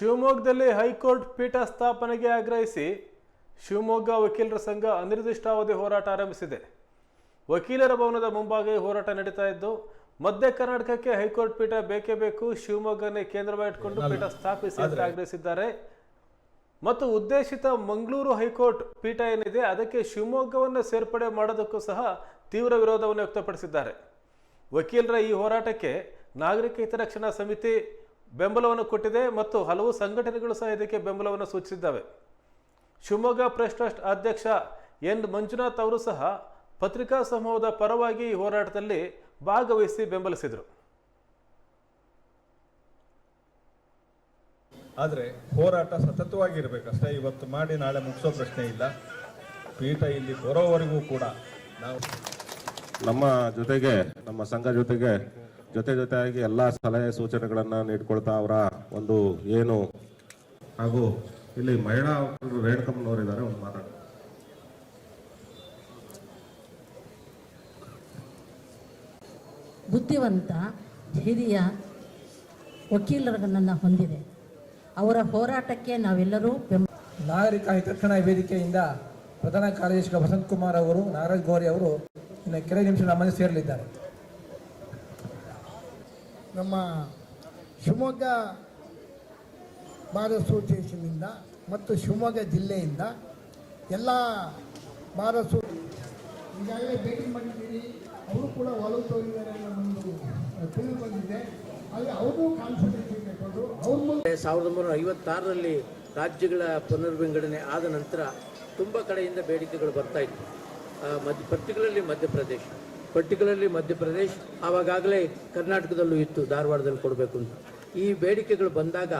ಶಿವಮೊಗ್ಗದಲ್ಲಿ ಹೈಕೋರ್ಟ್ ಪೀಠ ಸ್ಥಾಪನೆಗೆ ಆಗ್ರಹಿಸಿ ಶಿವಮೊಗ್ಗ ವಕೀಲರ ಸಂಘ ಅನಿರ್ದಿಷ್ಟಾವಧಿ ಹೋರಾಟ ಆರಂಭಿಸಿದೆ. ವಕೀಲರ ಭವನದ ಮುಂಭಾಗ ಹೋರಾಟ ನಡೀತಾ ಇದ್ದು, ಮಧ್ಯ ಕರ್ನಾಟಕಕ್ಕೆ ಹೈಕೋರ್ಟ್ ಪೀಠ ಬೇಕೇ ಬೇಕು, ಶಿವಮೊಗ್ಗನೇ ಕೇಂದ್ರವಾಗಿಟ್ಟುಕೊಂಡು ಪೀಠ ಸ್ಥಾಪಿಸಿ ಅಂತ ಆಗ್ರಹಿಸಿದ್ದಾರೆ. ಮತ್ತು ಉದ್ದೇಶಿತ ಮಂಗಳೂರು ಹೈಕೋರ್ಟ್ ಪೀಠ ಏನಿದೆ ಅದಕ್ಕೆ ಶಿವಮೊಗ್ಗವನ್ನು ಸೇರ್ಪಡೆ ಮಾಡೋದಕ್ಕೂ ಸಹ ತೀವ್ರ ವಿರೋಧವನ್ನು ವ್ಯಕ್ತಪಡಿಸಿದ್ದಾರೆ. ವಕೀಲರ ಈ ಹೋರಾಟಕ್ಕೆ ನಾಗರಿಕ ಹಿತರಕ್ಷಣಾ ಸಮಿತಿ ಬೆಂಬಲವನ್ನು ಕೊಟ್ಟಿದೆ ಮತ್ತು ಹಲವು ಸಂಘಟನೆಗಳು ಸಹ ಇದಕ್ಕೆ ಬೆಂಬಲವನ್ನು ಸೂಚಿಸಿದ್ದಾವೆ. ಶಿವಮೊಗ್ಗ ಪ್ರೆಸ್ ಟ್ರಸ್ಟ್ ಅಧ್ಯಕ್ಷ ಎನ್ ಮಂಜುನಾಥ್ ಅವರು ಸಹ ಪತ್ರಿಕಾ ಸಮೂಹದ ಪರವಾಗಿ ಈ ಹೋರಾಟದಲ್ಲಿ ಭಾಗವಹಿಸಿ ಬೆಂಬಲಿಸಿದರು. ಆದರೆ ಹೋರಾಟ ಸತತವಾಗಿರಬೇಕಷ್ಟೇ. ಇವತ್ತು ಮಾಡಿ ನಾಳೆ ಮುಗಿಸೋ ಪ್ರಶ್ನೆ ಇಲ್ಲ. ಪೀಠ ಇಲ್ಲಿ ಬರೋವರೆಗೂ ಕೂಡ ನಾವು ನಮ್ಮ ಜೊತೆಗೆ, ನಮ್ಮ ಸಂಘ ಜೊತೆಗೆ ಜೊತೆಯಾಗಿ ಎಲ್ಲ ಸಲಹೆ ಸೂಚನೆಗಳನ್ನು ನೀಡ್ಕೊಳ್ತಾ ಅವರ ಒಂದು ಏನು, ಹಾಗೂ ಇಲ್ಲಿ ಮಹಿಳಾ ರೇಣುಕಮ್ಮನವರಿದ್ದಾರೆ, ಒಂದು ಮಾತಾಡ. ಬುದ್ಧಿವಂತ ಹಿರಿಯ ವಕೀಲರನ್ನು ಹೊಂದಿದೆ. ಅವರ ಹೋರಾಟಕ್ಕೆ ನಾವೆಲ್ಲರೂ ನಾಗರಿಕ ಹಿತರಕ್ಷಣಾ ವೇದಿಕೆಯಿಂದ ಪ್ರಧಾನ ಕಾರ್ಯದರ್ಶಿ ವಸಂತ್ ಕುಮಾರ್ ಅವರು, ನಾಗರಾಜ್ ಗೌರಿ ಅವರು ಇನ್ನು ಕೆಲವು ನಿಮಿಷ ನಮ್ಮನ್ನು ಸೇರಲಿದ್ದಾರೆ. ನಮ್ಮ ಶಿವಮೊಗ್ಗ ಬಾರ್ ಅಸೋಸಿಯೇಷನ್ನಿಂದ ಮತ್ತು ಶಿವಮೊಗ್ಗ ಜಿಲ್ಲೆಯಿಂದ ಎಲ್ಲ ಬಾರ್ ಈಗಾಗಲೇ ಭೇಟಿ ಮಾಡಿದ್ದೀರಿ. ಅವರು ಕೂಡ ಒಲವು ತೋರಿದ್ದಾರೆ ಅನ್ನೋ ಒಂದು ತಿಳಿದು ಬಂದಿದೆ. ಅಲ್ಲಿ ಅವರು ಕಾನ್ಫಿಡೆನ್ಸ್ ಇಟ್ಕೊಂಡು ಅವ್ರ ಮೂಲಕ 1956ರಲ್ಲಿ ರಾಜ್ಯಗಳ ಪುನರ್ವಿಂಗಡಣೆ ಆದ ನಂತರ ತುಂಬ ಕಡೆಯಿಂದ ಬೇಡಿಕೆಗಳು ಬರ್ತಾ ಇತ್ತು. ಪರ್ಟಿಕ್ಯುಲರ್ಲಿ ಮಧ್ಯಪ್ರದೇಶ್ ಆವಾಗಲೇ ಕರ್ನಾಟಕದಲ್ಲೂ ಇತ್ತು, ಧಾರವಾಡದಲ್ಲಿ ಕೊಡಬೇಕು ಅಂತ. ಈ ಬೇಡಿಕೆಗಳು ಬಂದಾಗ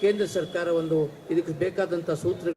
ಕೇಂದ್ರ ಸರ್ಕಾರ ಇದಕ್ಕೆ ಬೇಕಾದಂಥ ಸೂತ್ರ